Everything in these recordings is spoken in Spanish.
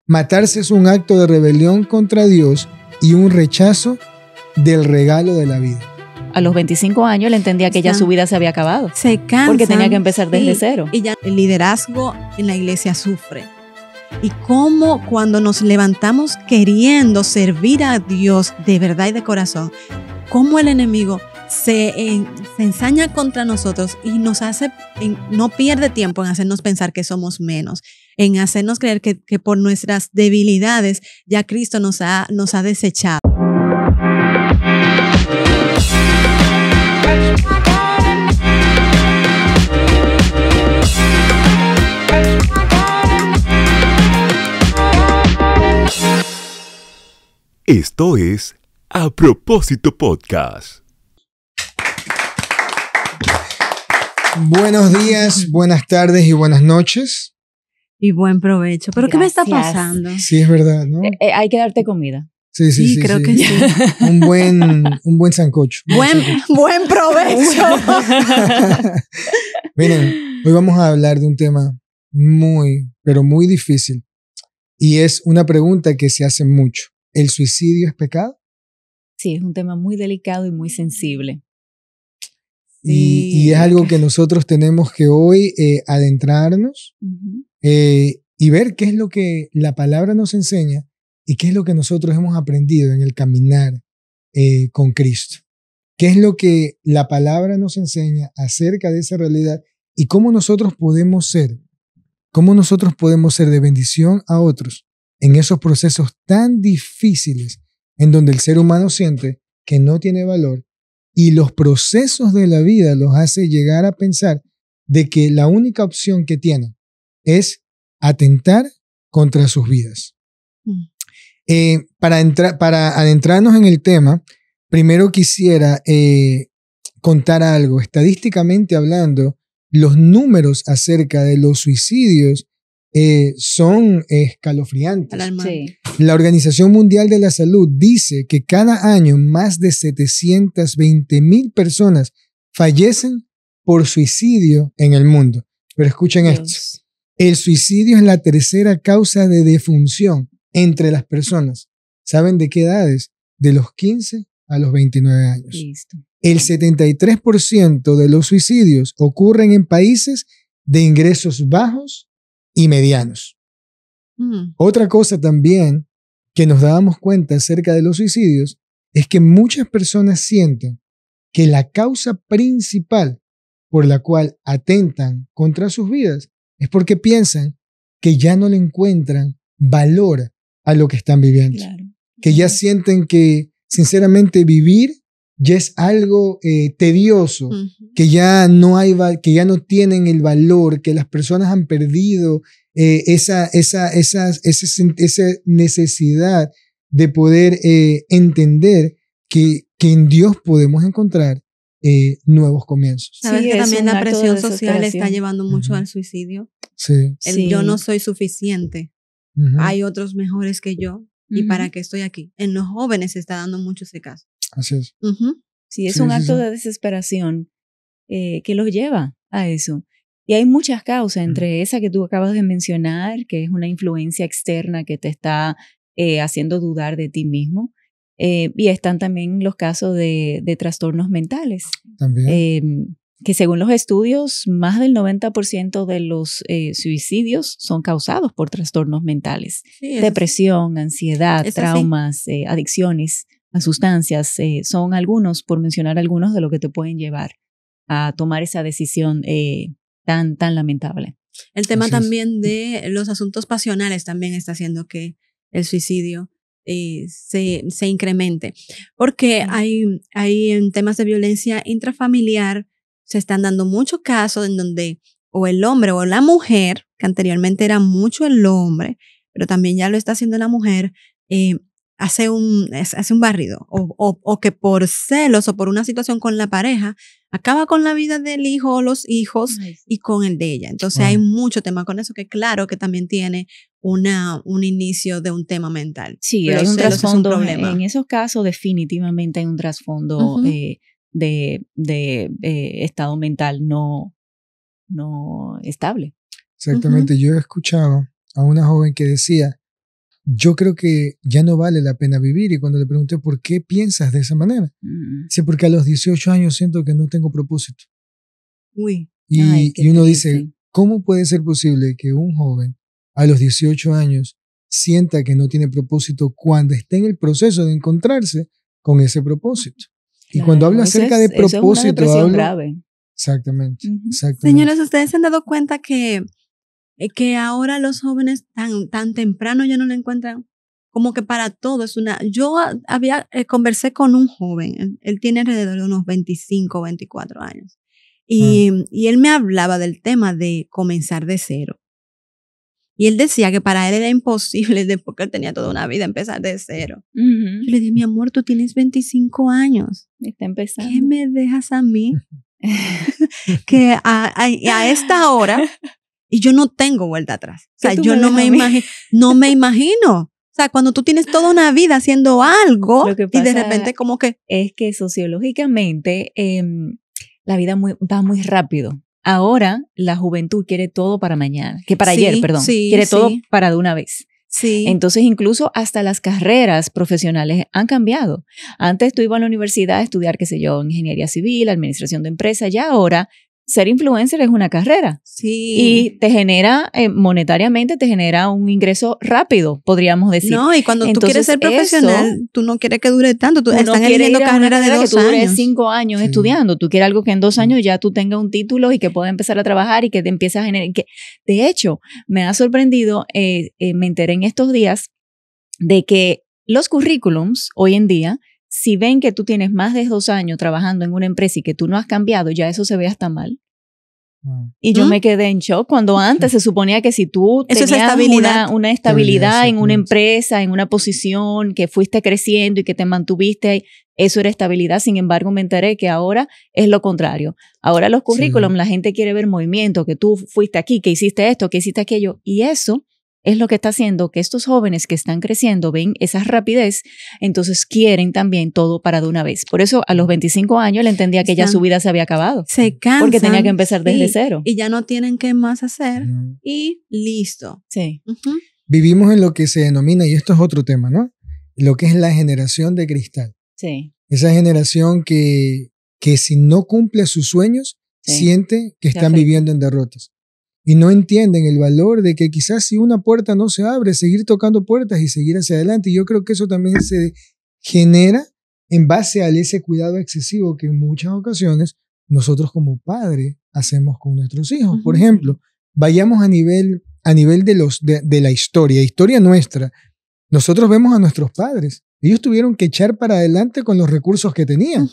Matarse es un acto de rebelión contra Dios y un rechazo del regalo de la vida. A los 25 años él entendía que ya su vida se había acabado. Se cansan. Porque tenía que empezar desde cero. Y ya el liderazgo en la iglesia sufre. Y cómo cuando nos levantamos queriendo servir a Dios de verdad y de corazón, cómo el enemigo se ensaña contra nosotros y nos hace, no pierde tiempo en hacernos pensar que somos menos, en hacernos creer que por nuestras debilidades ya Cristo nos ha desechado. Esto es A Propósito Podcast. Buenos días, buenas tardes y buenas noches. Y buen provecho. ¿Pero qué me está pasando? Sí, es verdad, ¿no? Hay que darte comida. Sí, creo que sí. Un buen sancocho. Buen provecho. Miren, hoy vamos a hablar de un tema pero muy difícil. Y es una pregunta que se hace mucho. ¿El suicidio es pecado? Sí, es un tema muy delicado y muy sensible. Y es algo que nosotros tenemos que hoy adentrarnos y ver qué es lo que la palabra nos enseña y qué es lo que nosotros hemos aprendido en el caminar con Cristo. ¿Qué es lo que la palabra nos enseña acerca de esa realidad y cómo nosotros podemos ser de bendición a otros en esos procesos tan difíciles en donde el ser humano siente que no tiene valor y los procesos de la vida los hace llegar a pensar de que la única opción que tienen es atentar contra sus vidas? Para adentrarnos en el tema, primero quisiera contar algo. Estadísticamente hablando, los números acerca de los suicidios son escalofriantes. Sí. La Organización Mundial de la Salud dice que cada año más de 720,000 personas fallecen por suicidio en el mundo. Pero escuchen esto. El suicidio es la tercera causa de defunción entre las personas. ¿Saben de qué edades? De los 15 a los 29 años. Listo. El 73% de los suicidios ocurren en países de ingresos bajos y medianos. Otra cosa también que nos dábamos cuenta acerca de los suicidios es que muchas personas sienten que la causa principal por la cual atentan contra sus vidas es porque piensan que ya no le encuentran valor a lo que están viviendo. Claro. Que ya sienten que, sinceramente, vivir ya es algo tedioso, que ya no tienen el valor, que las personas han perdido esa necesidad de poder entender que en Dios podemos encontrar nuevos comienzos. ¿Sabes Sí, que es también un la acto de presión social desesperación. está llevando mucho al suicidio? Sí. El yo no soy suficiente. Hay otros mejores que yo. ¿Y para qué estoy aquí? En los jóvenes se está dando mucho ese caso. Así es. Sí, es un acto de desesperación que los lleva a eso. Y hay muchas causas, entre esa que tú acabas de mencionar, que es una influencia externa que te está haciendo dudar de ti mismo. Y están también los casos de trastornos mentales. También. Que según los estudios, más del 90% de los suicidios son causados por trastornos mentales. Sí, Depresión, ansiedad, traumas, adicciones a sustancias, son algunos, por mencionar algunos, de lo que te pueden llevar a tomar esa decisión tan lamentable. El tema Así también de los asuntos pasionales también está haciendo que el suicidio se incremente. Porque hay en temas de violencia intrafamiliar, se están dando muchos casos en donde o el hombre o la mujer, que anteriormente era mucho el hombre, pero también ya lo está haciendo la mujer, hace un barrido o que por celos o por una situación con la pareja acaba con la vida del hijo o los hijos y con el de ella. Entonces hay mucho tema con eso que claro que también tiene un inicio de un tema mental. Sí, Pero hay un trasfondo. problema. En esos casos definitivamente hay un trasfondo de estado mental no estable. Exactamente. Yo he escuchado a una joven que decía yo creo que ya no vale la pena vivir. Y cuando le pregunté, ¿por qué piensas de esa manera? Dice, porque a los 18 años siento que no tengo propósito. Uy. Y uno dice, ¿cómo puede ser posible que un joven a los 18 años sienta que no tiene propósito cuando está en el proceso de encontrarse con ese propósito? Y cuando hablo acerca de propósito, hablo grave. Exactamente, exactamente. Señores, ¿ustedes se han dado cuenta que ahora los jóvenes tan temprano ya no le encuentran? Como que para todo es una... Yo conversé con un joven, él tiene alrededor de unos 25, 24 años. Y él me hablaba del tema de comenzar de cero. Y él decía que para él era imposible, porque él tenía toda una vida, empezar de cero. Yo le dije, mi amor, tú tienes 25 años. Está empezando. ¿Qué me dejas a mí? Que a esta hora, y yo no tengo vuelta atrás. O sea, yo no me imagino. O sea, cuando tú tienes toda una vida haciendo algo y de repente como que... Es que sociológicamente la vida va muy rápido. Ahora la juventud quiere todo para mañana, ayer, perdón. Quiere todo para de una vez. Sí. Entonces, incluso hasta las carreras profesionales han cambiado. Antes tú ibas a la universidad a estudiar, qué sé yo, ingeniería civil, administración de empresas, ya ahora ser influencer es una carrera. Sí. Y te genera, monetariamente, te genera un ingreso rápido, podríamos decir. No, y cuando tú quieres ser profesional, tú no quieres que dure tanto. Tú estás eligiendo carreras de 2 años. Que tú dures 5 años estudiando. Tú quieres algo que en 2 años ya tú tengas un título y que puedas empezar a trabajar y que te empieces a generar. De hecho, me ha sorprendido, me enteré en estos días de que los currículums hoy en día, si ven que tú tienes más de 2 años trabajando en una empresa y que tú no has cambiado, ya eso se ve hasta mal. Y yo me quedé en shock cuando antes se suponía que si tú tenías una estabilidad en una empresa, en una posición, que fuiste creciendo y que te mantuviste, eso era estabilidad. Sin embargo, me enteré que ahora es lo contrario. Ahora los currículums, la gente quiere ver movimiento, que tú fuiste aquí, que hiciste esto, que hiciste aquello. Y eso es lo que está haciendo que estos jóvenes que están creciendo ven esa rapidez, entonces quieren también todo para de una vez. Por eso a los 25 años él entendía que ya su vida se había acabado. Se cansan. Porque tenía que empezar desde cero. Y ya no tienen qué más hacer y listo. Sí. Vivimos en lo que se denomina, y esto es otro tema, ¿no? Lo que es la generación de cristal. Sí. Esa generación que si no cumple sus sueños, siente que están viviendo en derrotas. Y no entienden el valor de que quizás si una puerta no se abre, seguir tocando puertas y seguir hacia adelante. Y yo creo que eso también se genera en base a ese cuidado excesivo que en muchas ocasiones nosotros como padres hacemos con nuestros hijos. Por ejemplo, vayamos a nivel de la historia nuestra. Nosotros vemos a nuestros padres. Ellos tuvieron que echar para adelante con los recursos que tenían.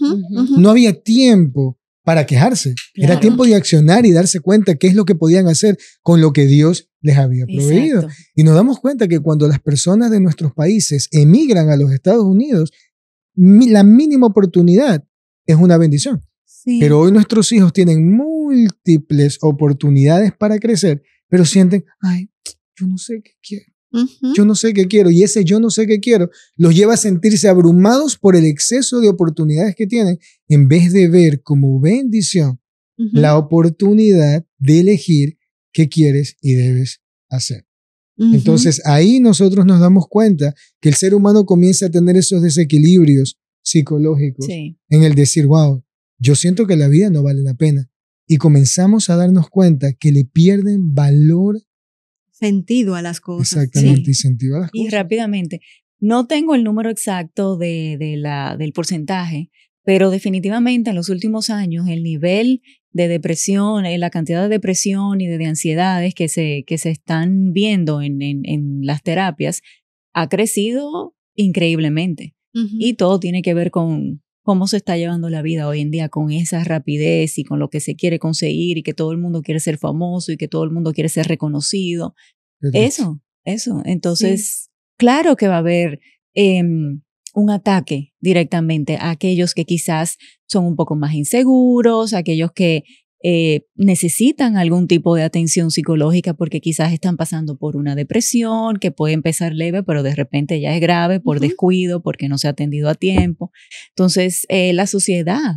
No había tiempo para quejarse. Claro. Era tiempo de accionar y darse cuenta qué es lo que podían hacer con lo que Dios les había proveído. Exacto. Y nos damos cuenta que cuando las personas de nuestros países emigran a los Estados Unidos, la mínima oportunidad es una bendición. Sí. Pero hoy nuestros hijos tienen múltiples oportunidades para crecer, pero sienten, ay, yo no sé qué quiero. Yo no sé qué quiero, y ese yo no sé qué quiero los lleva a sentirse abrumados por el exceso de oportunidades que tienen, en vez de ver como bendición la oportunidad de elegir qué quieres y debes hacer. Entonces ahí nosotros nos damos cuenta que el ser humano comienza a tener esos desequilibrios psicológicos en el decir, wow, yo siento que la vida no vale la pena, y comenzamos a darnos cuenta que le pierden valor, sentido a las cosas. Exactamente, y sentido a las cosas. Y rápidamente, no tengo el número exacto del porcentaje, pero definitivamente en los últimos años el nivel de depresión, la cantidad de depresión y de ansiedades que se están viendo en las terapias ha crecido increíblemente. Y todo tiene que ver con cómo se está llevando la vida hoy en día, con esa rapidez y con lo que se quiere conseguir y que todo el mundo quiere ser famoso y que todo el mundo quiere ser reconocido. Eso. Entonces, claro que va a haber un ataque directamente a aquellos que quizás son un poco más inseguros, a aquellos que necesitan algún tipo de atención psicológica porque quizás están pasando por una depresión que puede empezar leve, pero de repente ya es grave por descuido, porque no se ha atendido a tiempo. Entonces, la sociedad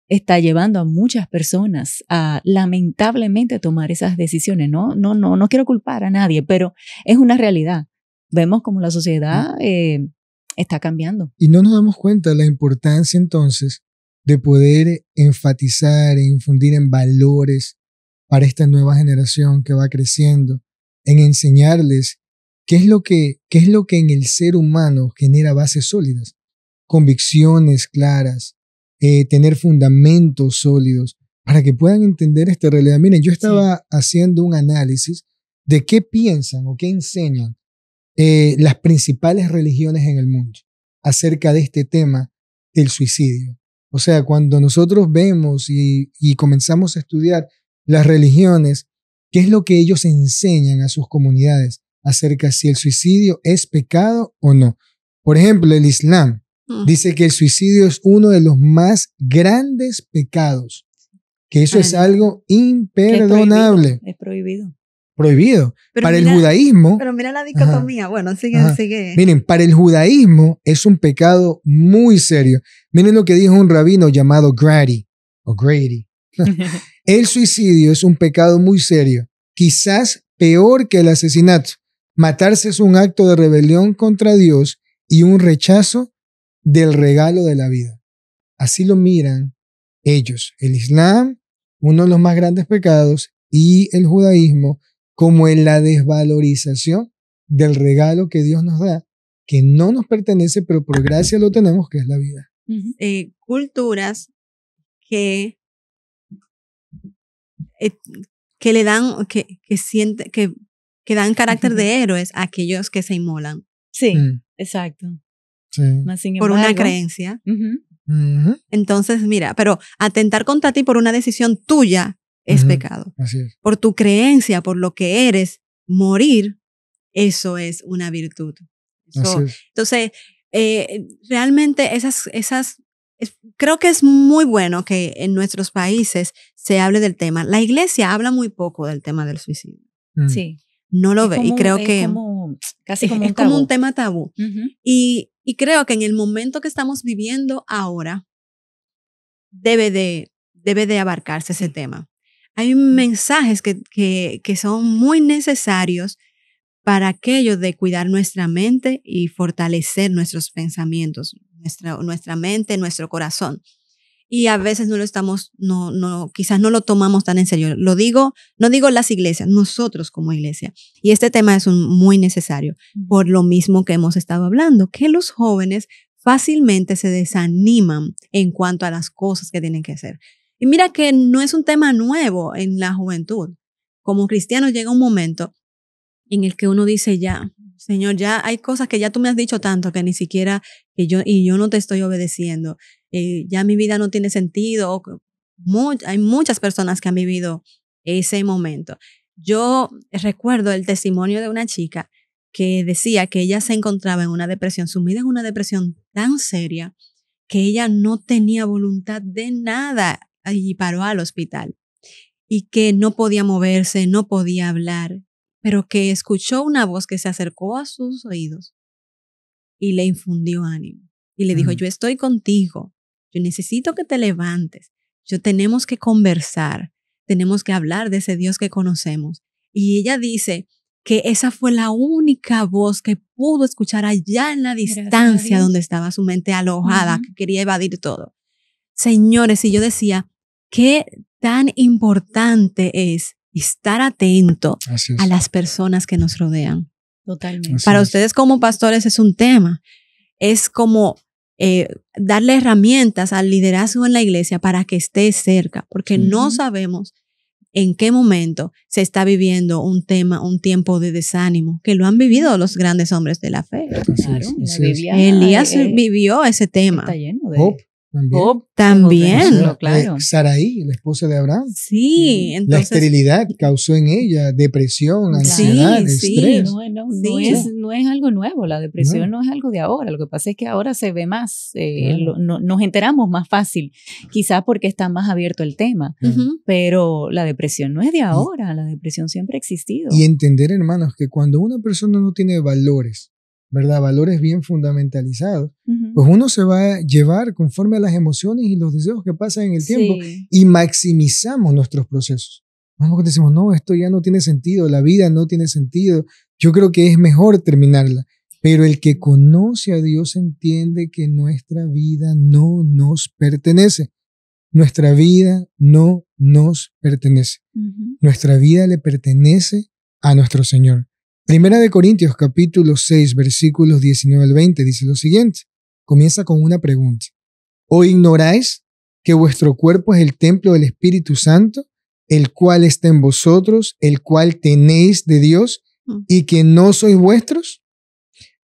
está llevando a muchas personas a lamentablemente tomar esas decisiones. No quiero culpar a nadie, pero es una realidad. vemos como la sociedad está cambiando. Y no nos damos cuenta de la importancia entonces de poder enfatizar e infundir en valores para esta nueva generación que va creciendo, en enseñarles qué es lo que en el ser humano genera bases sólidas, convicciones claras, tener fundamentos sólidos, para que puedan entender esta realidad. Miren, yo estaba haciendo un análisis de qué piensan o qué enseñan las principales religiones en el mundo acerca de este tema del suicidio. O sea, cuando nosotros vemos y comenzamos a estudiar las religiones, ¿qué es lo que ellos enseñan a sus comunidades acerca de si el suicidio es pecado o no? Por ejemplo, el Islam dice que el suicidio es uno de los más grandes pecados, que eso es algo imperdonable. Es prohibido. Prohibido. Para el judaísmo... Pero mira la dicotomía. Bueno, sigue. Miren, para el judaísmo es un pecado muy serio. Miren lo que dijo un rabino llamado Grady. El suicidio es un pecado muy serio, quizás peor que el asesinato. Matarse es un acto de rebelión contra Dios y un rechazo del regalo de la vida. Así lo miran ellos. El Islam, uno de los más grandes pecados, y el judaísmo como en la desvalorización del regalo que Dios nos da, que no nos pertenece, pero por gracia lo tenemos, que es la vida. Culturas que le dan, que dan carácter de héroes a aquellos que se inmolan. Sí, exacto. Sí. Más sin por embargo, una creencia. Entonces, mira, pero atentar contra ti por una decisión tuya es pecado. Así es. Por tu creencia, por lo que eres, morir, eso es una virtud. Eso, entonces, realmente creo que es muy bueno que en nuestros países se hable del tema. La iglesia habla muy poco del tema del suicidio. Sí. No lo ve. Y creo que casi como es como un tema tabú. Y creo que en el momento que estamos viviendo ahora, debe de abarcarse ese tema. Hay mensajes que son muy necesarios para aquello de cuidar nuestra mente y fortalecer nuestros pensamientos, nuestra mente, nuestro corazón. Y a veces quizás no lo tomamos tan en serio. No digo las iglesias, nosotros como iglesia. Y este tema es muy necesario, por lo mismo que hemos estado hablando, que los jóvenes fácilmente se desaniman en cuanto a las cosas que tienen que hacer. Y mira que no es un tema nuevo en la juventud. Como cristianos llega un momento en el que uno dice, ya, Señor, ya hay cosas que ya tú me has dicho tanto que ni siquiera yo no te estoy obedeciendo. Ya mi vida no tiene sentido. Hay muchas personas que han vivido ese momento. Yo recuerdo el testimonio de una chica que decía que ella se encontraba en una depresión, sumida en una depresión tan seria que ella no tenía voluntad de nada y paró al hospital y que no podía moverse, no podía hablar, pero que escuchó una voz que se acercó a sus oídos y le infundió ánimo y le dijo, yo estoy contigo, yo necesito que te levantes, tenemos que conversar, tenemos que hablar de ese Dios que conocemos. Y ella dice que esa fue la única voz que pudo escuchar allá en la distancia donde estaba su mente alojada, que quería evadir todo. Señores, y yo decía, qué tan importante es estar atento a las personas que nos rodean. Totalmente. Para ustedes como pastores es un tema. Es como darle herramientas al liderazgo en la iglesia para que esté cerca, porque no sabemos en qué momento se está viviendo un tiempo de desánimo, que lo han vivido los grandes hombres de la fe. Claro, Elías vivió ese tema. Está lleno de... También. Claro. Saraí, la esposa de Abraham. Sí, entonces. La esterilidad causó en ella depresión, ansiedad, estrés. No es algo nuevo. La depresión no es algo de ahora. Lo que pasa es que ahora se ve más, nos enteramos más fácil, quizás porque está más abierto el tema. Pero la depresión no es de ahora. La depresión siempre ha existido. Y entender, hermanos, que cuando una persona no tiene valores, ¿verdad? Valores bien fundamentalizados, pues uno se va a llevar conforme a las emociones y los deseos que pasan en el tiempo y maximizamos nuestros procesos. Vamos que decimos, no, esto ya no tiene sentido, la vida no tiene sentido, yo creo que es mejor terminarla. Pero el que conoce a Dios entiende que nuestra vida no nos pertenece. Nuestra vida no nos pertenece. Nuestra vida le pertenece a nuestro Señor. Primera de Corintios capítulo 6 versículos 19 al 20 dice lo siguiente. Comienza con una pregunta. ¿O ignoráis que vuestro cuerpo es el templo del Espíritu Santo, el cual está en vosotros, el cual tenéis de Dios, y que no sois vuestros?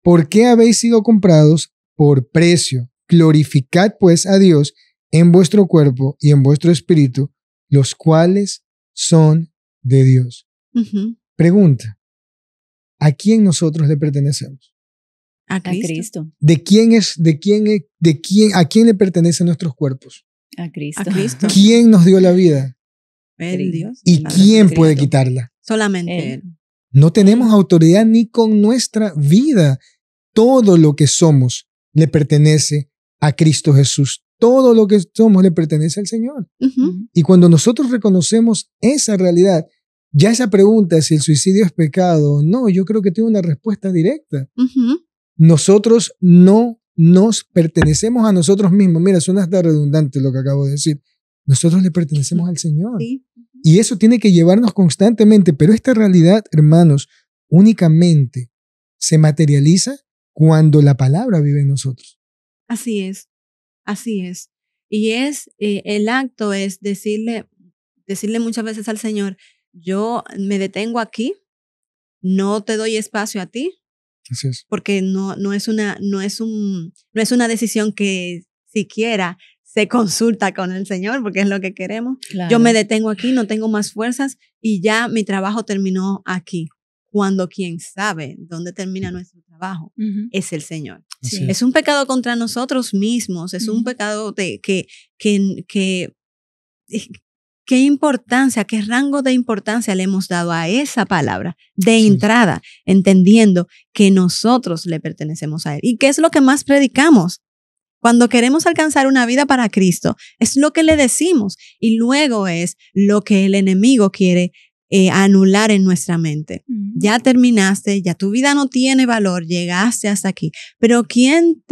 ¿Por qué habéis sido comprados por precio? Glorificad pues a Dios en vuestro cuerpo y en vuestro espíritu, los cuales son de Dios. Pregunta, ¿a quién nosotros le pertenecemos? A Cristo. ¿A quién le pertenecen nuestros cuerpos? A Cristo. A Cristo. ¿Quién nos dio la vida? El Dios. ¿Y quién puede quitarla? Solamente Él. No tenemos autoridad ni con nuestra vida. Todo lo que somos le pertenece a Cristo Jesús. Todo lo que somos le pertenece al Señor. Y cuando nosotros reconocemos esa realidad, ya esa pregunta si el suicidio es pecado o no, yo creo que tiene una respuesta directa. Nosotros no nos pertenecemos a nosotros mismos. Mira, suena hasta redundante lo que acabo de decir. Nosotros le pertenecemos al Señor. Sí. Y eso tiene que llevarnos constantemente. Pero esta realidad, hermanos, únicamente se materializa cuando la palabra vive en nosotros. Así es. Así es. Y el acto es decirle muchas veces al Señor, yo me detengo aquí, no te doy espacio a ti. Así es. Porque no es una decisión que siquiera se consulta con el Señor, porque es lo que queremos. Claro. Yo me detengo aquí, no tengo más fuerzas y ya mi trabajo terminó aquí. Cuando quien sabe dónde termina nuestro trabajo es el Señor. Sí. Es un pecado contra nosotros mismos, es un pecado qué importancia, qué rango de importancia le hemos dado a esa palabra de entrada, entendiendo que nosotros le pertenecemos a Él. ¿Y qué es lo que más predicamos? Cuando queremos alcanzar una vida para Cristo, es lo que le decimos y luego es lo que el enemigo quiere anular en nuestra mente. Ya terminaste, ya tu vida no tiene valor, llegaste hasta aquí. Pero ¿quién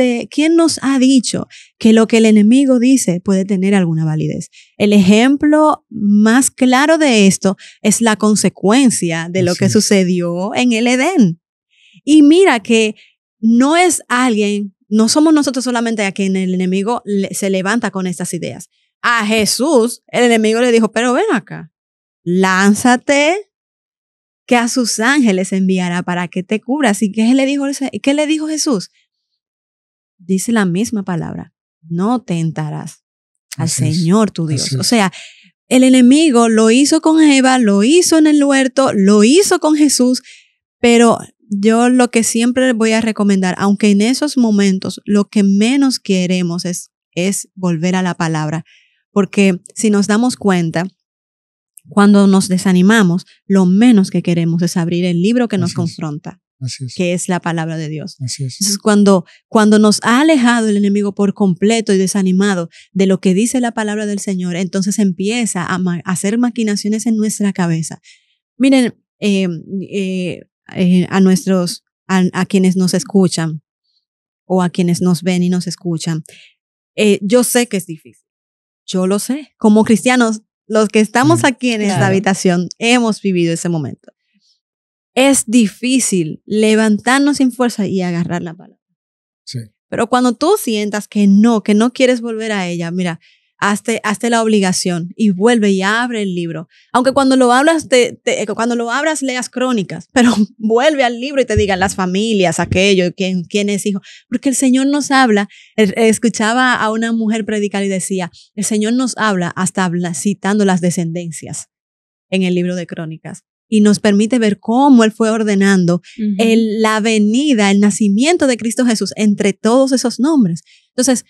nos ha dicho que lo que el enemigo dice puede tener alguna validez? El ejemplo más claro de esto es la consecuencia de lo que sucedió en el Edén. Y mira que no somos nosotros solamente a quien el enemigo se levanta con estas ideas. A Jesús, el enemigo le dijo, pero ven acá. Lánzate, que a sus ángeles enviará para que te cubras. ¿Y qué le dijo Jesús? Dice la misma palabra, no tentarás al Señor tu Dios. O sea, el enemigo lo hizo con Eva, lo hizo en el huerto, lo hizo con Jesús, pero yo lo que siempre voy a recomendar, aunque en esos momentos lo que menos queremos es volver a la palabra, porque si nos damos cuenta, cuando nos desanimamos, lo menos que queremos es abrir el libro que nos confronta, que es la palabra de Dios. Entonces, cuando nos ha alejado el enemigo por completo y desanimado de lo que dice la palabra del Señor, entonces empieza a hacer maquinaciones en nuestra cabeza. Miren, a quienes nos escuchan o a quienes nos ven y nos escuchan, yo sé que es difícil. Yo lo sé. Como cristianos, los que estamos aquí en esta habitación hemos vivido ese momento. Es difícil levantarnos sin fuerza y agarrar la palabra. Sí. Pero cuando tú sientas que no quieres volver a ella, mira, hazte la obligación y vuelve y abre el libro. Aunque cuando lo abras leas crónicas, pero vuelve al libro y te digan las familias, aquello, quién es hijo. Porque el Señor nos habla. Escuchaba a una mujer predicar y decía, el Señor nos habla hasta citando las descendencias en el libro de Crónicas. Y nos permite ver cómo Él fue ordenando la venida, el nacimiento de Cristo Jesús entre todos esos nombres. Entonces,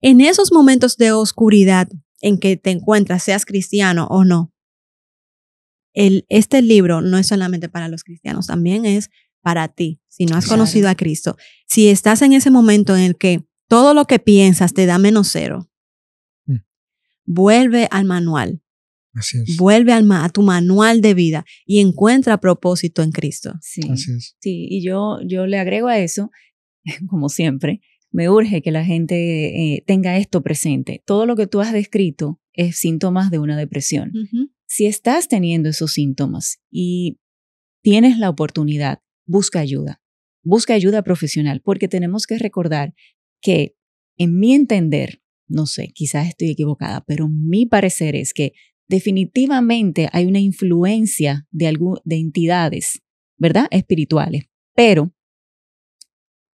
en esos momentos de oscuridad en que te encuentras, seas cristiano o no, este libro no es solamente para los cristianos, también es para ti. Si no has conocido a Cristo, si estás en ese momento en el que todo lo que piensas te da -0, vuelve al manual. Así es. Vuelve a tu manual de vida y encuentra propósito en Cristo. Sí, Así es. sí, y yo le agrego a eso, como siempre, me urge que la gente tenga esto presente. Todo lo que tú has descrito es síntomas de una depresión. Si estás teniendo esos síntomas y tienes la oportunidad, busca ayuda profesional, porque tenemos que recordar que, en mi entender, no sé, quizás estoy equivocada, pero mi parecer es que definitivamente hay una influencia de entidades, ¿verdad? Espirituales, pero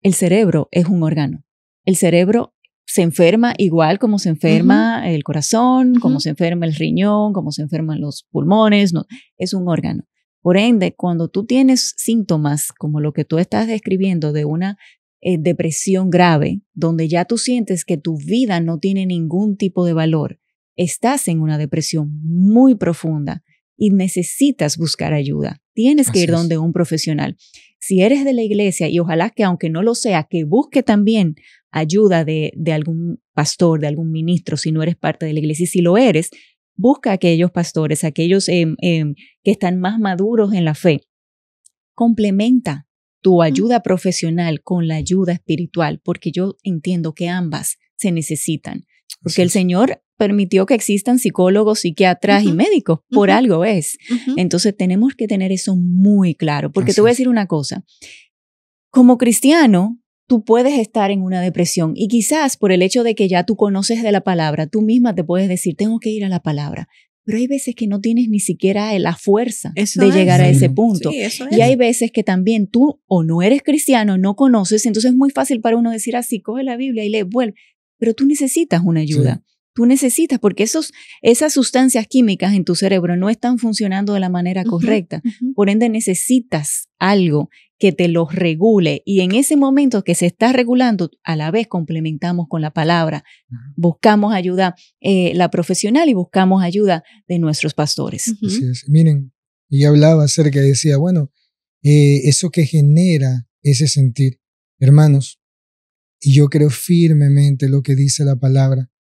el cerebro es un órgano. El cerebro se enferma igual como se enferma el corazón, como se enferma el riñón, como se enferman los pulmones, no, es un órgano. Por ende, cuando tú tienes síntomas como lo que tú estás describiendo de una depresión grave, donde ya tú sientes que tu vida no tiene ningún tipo de valor, estás en una depresión muy profunda y necesitas buscar ayuda. Tienes que ir donde un profesional. Si eres de la iglesia, y ojalá que aunque no lo sea, que busque también ayuda de algún pastor, de algún ministro, si no eres parte de la iglesia. Y si lo eres, busca a aquellos pastores, aquellos que están más maduros en la fe. Complementa tu ayuda profesional con la ayuda espiritual, porque yo entiendo que ambas se necesitan. Porque el Señor permitió que existan psicólogos, psiquiatras y médicos, por algo es. Entonces tenemos que tener eso muy claro, porque te voy a decir una cosa. Como cristiano, tú puedes estar en una depresión y quizás por el hecho de que ya tú conoces de la palabra, tú misma te puedes decir, tengo que ir a la palabra. Pero hay veces que no tienes ni siquiera la fuerza de llegar a ese punto. Sí, y hay veces que también tú o no eres cristiano, no conoces, entonces es muy fácil para uno decir así, coge la Biblia y lee, vuelve. Pero tú necesitas una ayuda. Sí. Tú necesitas, porque esas sustancias químicas en tu cerebro no están funcionando de la manera correcta. Por ende, necesitas algo que te los regule. Y en ese momento que se está regulando, a la vez complementamos con la palabra. Buscamos ayuda la profesional y buscamos ayuda de nuestros pastores. Así es. Miren, ella hablaba acerca, decía, bueno, eso que genera ese sentir. Hermanos, y yo creo firmemente lo que dice la palabra.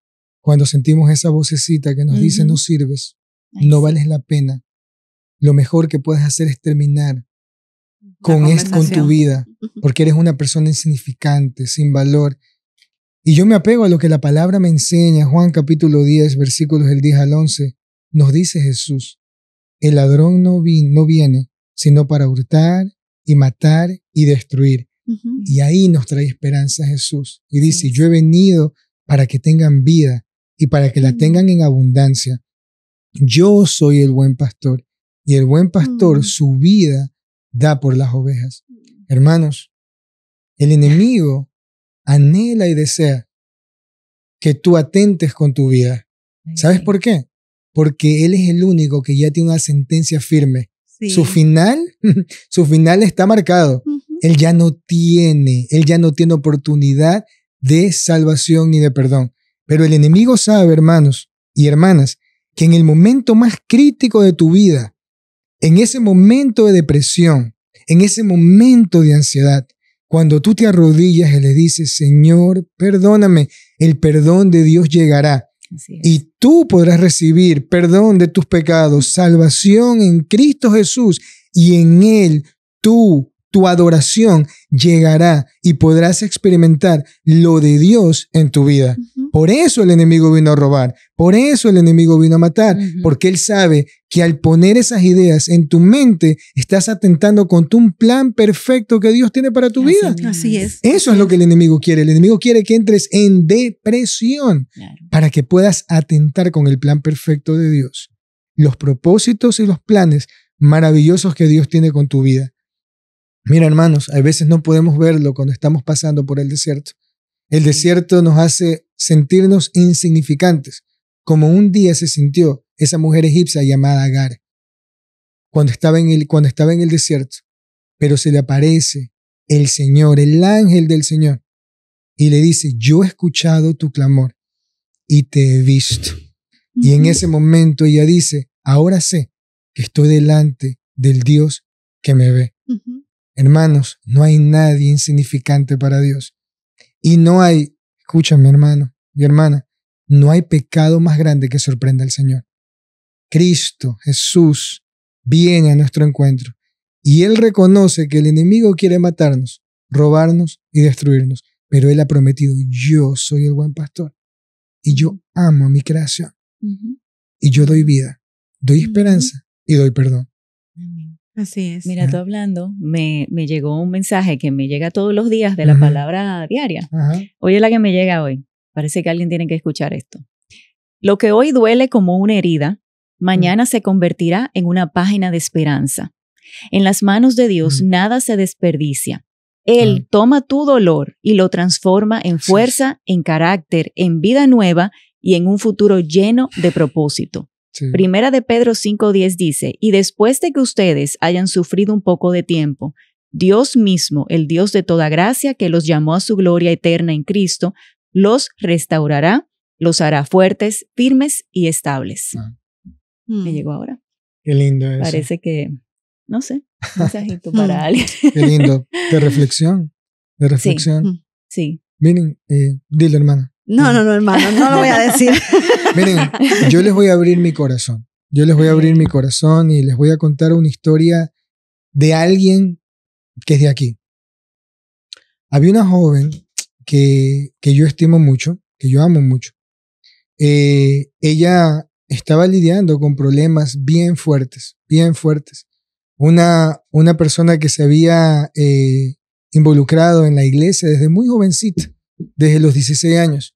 Cuando sentimos esa vocecita que nos dice no sirves, no vales la pena, lo mejor que puedes hacer es terminar con tu vida, porque eres una persona insignificante, sin valor. Y yo me apego a lo que la palabra me enseña. Juan capítulo 10, versículos del 10 al 11, nos dice Jesús, el ladrón no viene sino para hurtar y matar y destruir. Y ahí nos trae esperanza Jesús. Y dice, yo he venido para que tengan vida y para que la tengan en abundancia. Yo soy el buen pastor y el buen pastor su vida da por las ovejas. Hermanos, el enemigo anhela y desea que tú atentes con tu vida. ¿Sabes por qué? Porque él es el único que ya tiene una sentencia firme. Sí. Su final está marcado. Él ya no tiene oportunidad de salvación ni de perdón. Pero el enemigo sabe, hermanos y hermanas, que en el momento más crítico de tu vida, en ese momento de depresión, en ese momento de ansiedad, cuando tú te arrodillas y le dices, Señor, perdóname, el perdón de Dios llegará. Y tú podrás recibir perdón de tus pecados, salvación en Cristo Jesús, y en Él tu adoración llegará y podrás experimentar lo de Dios en tu vida. Por eso el enemigo vino a robar, por eso el enemigo vino a matar, porque él sabe que al poner esas ideas en tu mente, estás atentando contra un plan perfecto que Dios tiene para tu vida. Así es. Eso es lo que el enemigo quiere. El enemigo quiere que entres en depresión para que puedas atentar con el plan perfecto de Dios. Los propósitos y los planes maravillosos que Dios tiene con tu vida. Mira, hermanos, a veces no podemos verlo cuando estamos pasando por el desierto. El desierto nos hace sentirnos insignificantes, como un día se sintió esa mujer egipcia llamada Agar, cuando estaba en el desierto. Pero se le aparece el Señor, el ángel del Señor, y le dice, yo he escuchado tu clamor y te he visto. Y en ese momento ella dice, ahora sé que estoy delante del Dios que me ve. Hermanos, no hay nadie insignificante para Dios. Y no hay, escúchame hermano y hermana, no hay pecado más grande que sorprenda al Señor. Cristo, Jesús, viene a nuestro encuentro y Él reconoce que el enemigo quiere matarnos, robarnos y destruirnos, pero Él ha prometido, yo soy el buen pastor y yo amo a mi creación y yo doy vida, doy esperanza y doy perdón. Así es. Mira, tú hablando, me llegó un mensaje que me llega todos los días de la palabra diaria. Oye, la que me llega hoy. Parece que alguien tiene que escuchar esto. Lo que hoy duele como una herida, mañana se convertirá en una página de esperanza. En las manos de Dios nada se desperdicia. Él toma tu dolor y lo transforma en fuerza, en carácter, en vida nueva y en un futuro lleno de propósito. Sí. Primera de Pedro 5:10 dice, y después de que ustedes hayan sufrido un poco de tiempo, Dios mismo, el Dios de toda gracia, que los llamó a su gloria eterna en Cristo, los restaurará, los hará fuertes, firmes y estables. Me llegó ahora. Qué lindo eso. Parece que, no sé, un mensajito para alguien. Qué lindo. De reflexión. De reflexión. Sí. Miren, dile, hermana. No, hermano, no lo voy a decir. Miren, yo les voy a abrir mi corazón. Yo les voy a abrir mi corazón y les voy a contar una historia de alguien que es de aquí. Había una joven que yo estimo mucho, que yo amo mucho. Ella estaba lidiando con problemas bien fuertes, bien fuertes. Una persona que se había involucrado en la iglesia desde muy jovencita, desde los 16 años.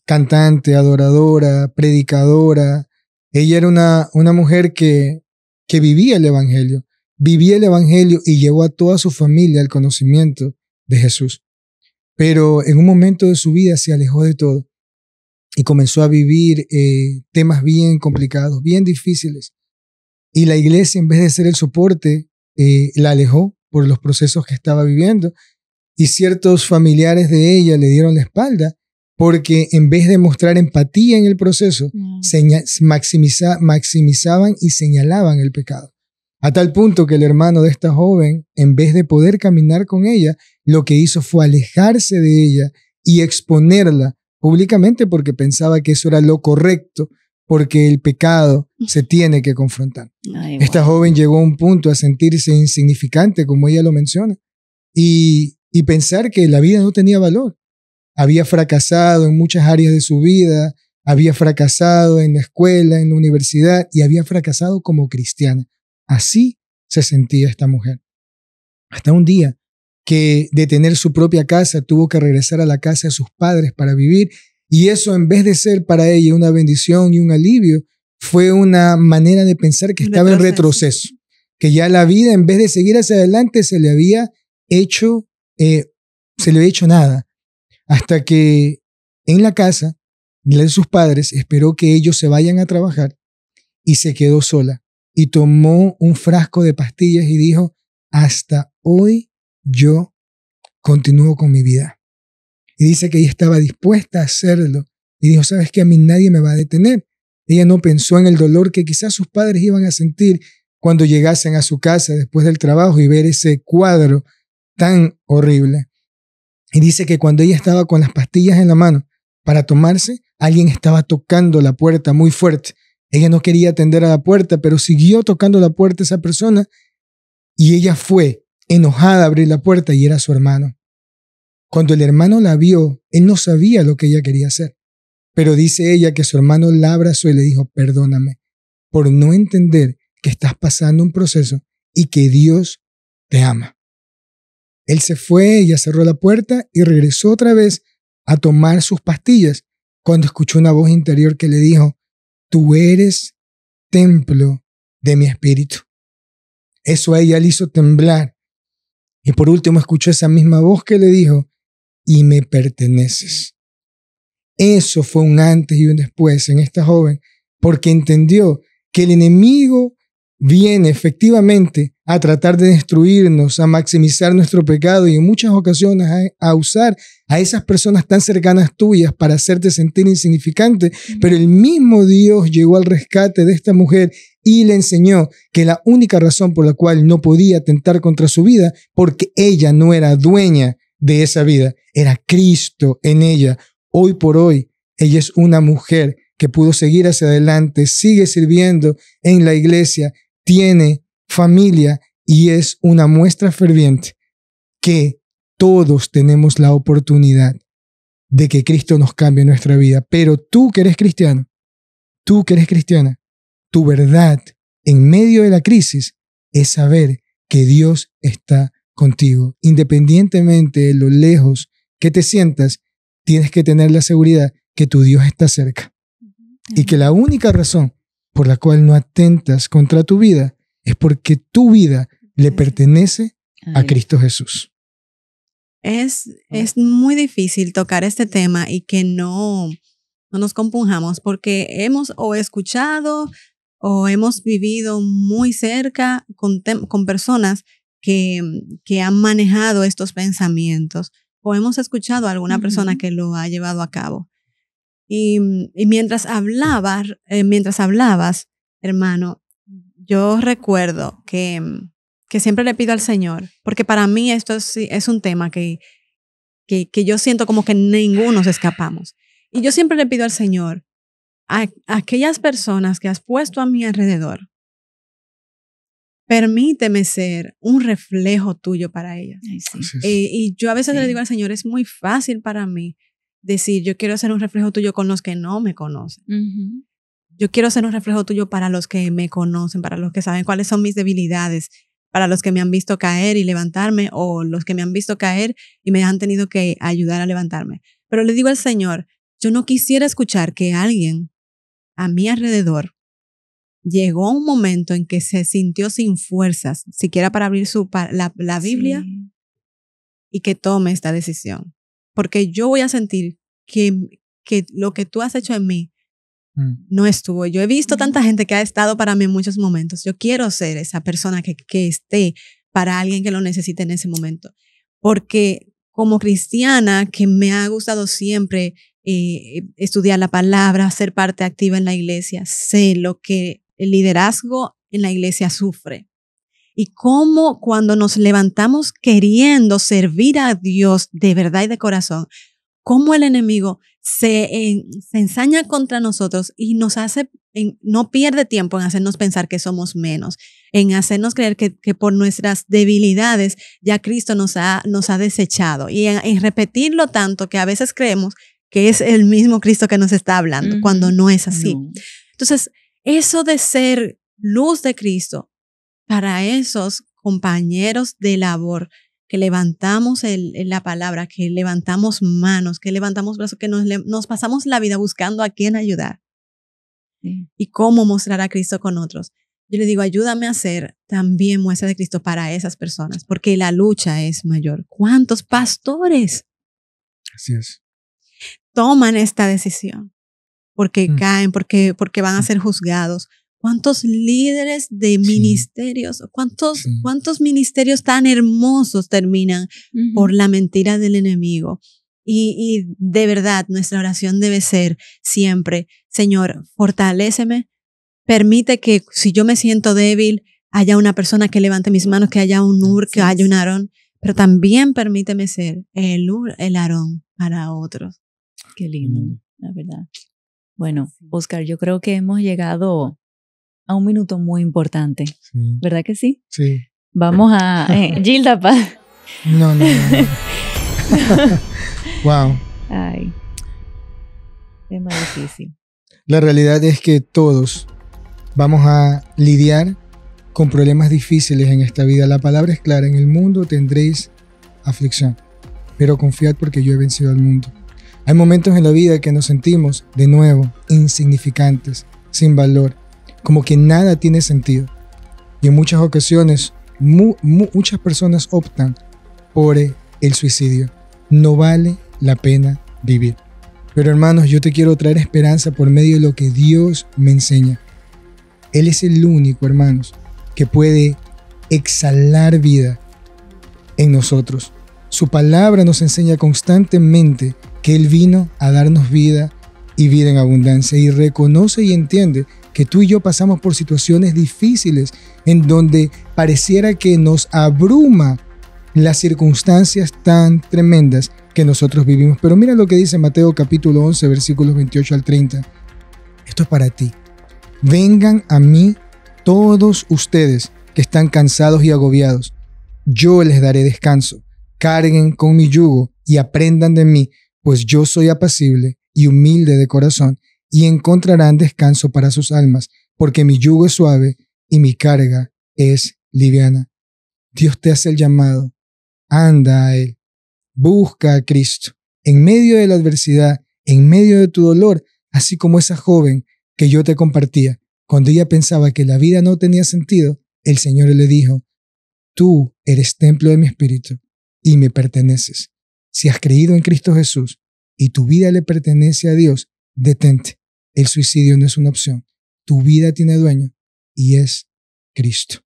Cantante, adoradora, predicadora. Ella era una mujer que vivía el evangelio y llevó a toda su familia al conocimiento de Jesús. Pero en un momento de su vida se alejó de todo y comenzó a vivir temas bien complicados, bien difíciles. Y la iglesia, en vez de ser el soporte, la alejó por los procesos que estaba viviendo. Y ciertos familiares de ella le dieron la espalda porque en vez de mostrar empatía en el proceso, maximizaban y señalaban el pecado. A tal punto que el hermano de esta joven, en vez de poder caminar con ella, lo que hizo fue alejarse de ella y exponerla públicamente porque pensaba que eso era lo correcto, porque el pecado se tiene que confrontar. Esta joven llegó a un punto a sentirse insignificante, como ella lo menciona, y pensar que la vida no tenía valor. Había fracasado en muchas áreas de su vida, había fracasado en la escuela, en la universidad y había fracasado como cristiana. Así se sentía esta mujer. Hasta un día que de tener su propia casa tuvo que regresar a la casa de sus padres para vivir y eso en vez de ser para ella una bendición y un alivio, fue una manera de pensar que estaba en retroceso, que ya la vida en vez de seguir hacia adelante se le había hecho nada. Hasta que en la casa de sus padres esperó que ellos se vayan a trabajar y se quedó sola y tomó un frasco de pastillas y dijo, hasta hoy yo continúo con mi vida. Y dice que ella estaba dispuesta a hacerlo y dijo, ¿sabes qué? A mí nadie me va a detener. Ella no pensó en el dolor que quizás sus padres iban a sentir cuando llegasen a su casa después del trabajo y ver ese cuadro tan horrible. Y dice que cuando ella estaba con las pastillas en la mano para tomarse, alguien estaba tocando la puerta muy fuerte. Ella no quería atender a la puerta, pero siguió tocando la puerta esa persona y ella fue enojada a abrir la puerta y era su hermano. Cuando el hermano la vio, él no sabía lo que ella quería hacer, pero dice ella que su hermano la abrazó y le dijo, perdóname por no entender que estás pasando un proceso y que Dios te ama. Él se fue, ella cerró la puerta y regresó otra vez a tomar sus pastillas cuando escuchó una voz interior que le dijo, tú eres templo de mi espíritu. Eso a ella le hizo temblar. Y por último escuchó esa misma voz que le dijo, y me perteneces. Eso fue un antes y un después en esta joven, porque entendió que el enemigo viene efectivamente a tratar de destruirnos, a maximizar nuestro pecado y en muchas ocasiones a usar a esas personas tan cercanas tuyas para hacerte sentir insignificante, pero el mismo Dios llegó al rescate de esta mujer y le enseñó que la única razón por la cual no podía atentar contra su vida, porque ella no era dueña de esa vida, era Cristo en ella. Hoy por hoy, ella es una mujer que pudo seguir hacia adelante, sigue sirviendo en la iglesia, tiene familia y es una muestra ferviente que todos tenemos la oportunidad de que Cristo nos cambie nuestra vida. Pero tú que eres cristiano, tú que eres cristiana, tu verdad en medio de la crisis es saber que Dios está contigo. Independientemente de lo lejos que te sientas, tienes que tener la seguridad que tu Dios está cerca. Y que la única razón por la cual no atentas contra tu vida es porque tu vida le pertenece a Cristo Jesús. Es muy difícil tocar este tema y que no nos compungamos porque hemos o escuchado o hemos vivido muy cerca con personas que han manejado estos pensamientos o hemos escuchado a alguna persona que lo ha llevado a cabo. Y mientras hablabas, hermano, yo recuerdo que siempre le pido al Señor, porque para mí esto es un tema que yo siento como que ninguno nos escapamos. Y yo siempre le pido al Señor, a aquellas personas que has puesto a mi alrededor, permíteme ser un reflejo tuyo para ellas. Sí. Y yo a veces le digo al Señor, es muy fácil para mí decir, yo quiero ser un reflejo tuyo con los que no me conocen. Uh-huh. Yo quiero ser un reflejo tuyo para los que me conocen, para los que saben cuáles son mis debilidades, para los que me han visto caer y levantarme, o los que me han visto caer y me han tenido que ayudar a levantarme. Pero le digo al Señor, yo no quisiera escuchar que alguien a mi alrededor llegó un momento en que se sintió sin fuerzas, siquiera para abrir la Biblia, sí, y que tome esta decisión. Porque yo voy a sentir que lo que tú has hecho en mí no estuvo. Yo he visto tanta gente que ha estado para mí en muchos momentos. Yo quiero ser esa persona que esté para alguien que lo necesite en ese momento. Porque como cristiana, que me ha gustado siempre estudiar la palabra, ser parte activa en la iglesia, sé lo que el liderazgo en la iglesia sufre. Y cómo cuando nos levantamos queriendo servir a Dios de verdad y de corazón, cómo el enemigo se ensaña contra nosotros y nos hace, no pierde tiempo en hacernos pensar que somos menos, en hacernos creer que por nuestras debilidades ya Cristo nos ha desechado y en repetirlo tanto que a veces creemos que es el mismo Cristo que nos está hablando, uh-huh, cuando no es así. No. Entonces, eso de ser luz de Cristo para esos compañeros de labor que levantamos la palabra, que levantamos manos, que levantamos brazos, que nos pasamos la vida buscando a quién ayudar, sí, y cómo mostrar a Cristo con otros. Yo le digo, ayúdame a ser también muestra de Cristo para esas personas, porque la lucha es mayor. ¿Cuántos pastores así es toman esta decisión? Porque caen, porque van a ser juzgados. ¿Cuántos líderes de ministerios, cuántos ministerios tan hermosos terminan uh-huh por la mentira del enemigo? Y de verdad, nuestra oración debe ser siempre, Señor, fortaléceme, permite que si yo me siento débil, haya una persona que levante mis manos, que haya un Ur, que haya un Aarón, pero también permíteme ser el Ur, el Aarón para otros. Qué lindo, la verdad. Bueno, Oscar, yo creo que hemos llegado a un minuto muy importante, sí, ¿verdad que sí? Sí. Vamos a... Gilda, No. Wow. Ay, es más difícil. La realidad es que todos vamos a lidiar con problemas difíciles en esta vida. La palabra es clara, en el mundo tendréis aflicción, pero confiad porque yo he vencido al mundo. Hay momentos en la vida que nos sentimos, de nuevo, insignificantes, sin valor, como que nada tiene sentido. Y en muchas ocasiones, muchas personas optan por el suicidio. No vale la pena vivir. Pero hermanos, yo te quiero traer esperanza por medio de lo que Dios me enseña. Él es el único, hermanos, que puede exhalar vida en nosotros. Su palabra nos enseña constantemente que Él vino a darnos vida y vida en abundancia, y reconoce y entiende que tú y yo pasamos por situaciones difíciles en donde pareciera que nos abruma las circunstancias tan tremendas que nosotros vivimos. Pero mira lo que dice Mateo capítulo 11, versículos 28 al 30. esto es para ti. Vengan a mí todos ustedes que están cansados y agobiados. Yo les daré descanso. Carguen con mi yugo y aprendan de mí, pues yo soy apacible y humilde de corazón, y encontrarán descanso para sus almas, porque mi yugo es suave y mi carga es liviana. Dios te hace el llamado. Anda a Él. Busca a Cristo. En medio de la adversidad, en medio de tu dolor, así como esa joven que yo te compartía, cuando ella pensaba que la vida no tenía sentido, el Señor le dijo, tú eres templo de mi espíritu y me perteneces. Si has creído en Cristo Jesús y tu vida le pertenece a Dios, detente. El suicidio no es una opción. Tu vida tiene dueño y es Cristo.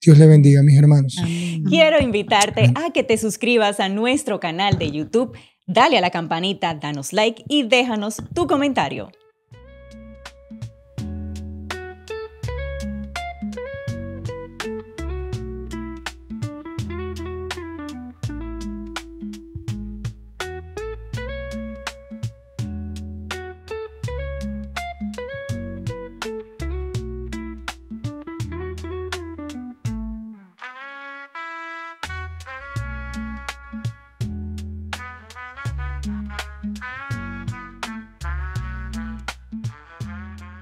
Dios le bendiga, mis hermanos. Amén. Quiero invitarte a que te suscribas a nuestro canal de YouTube, dale a la campanita, danos like y déjanos tu comentario.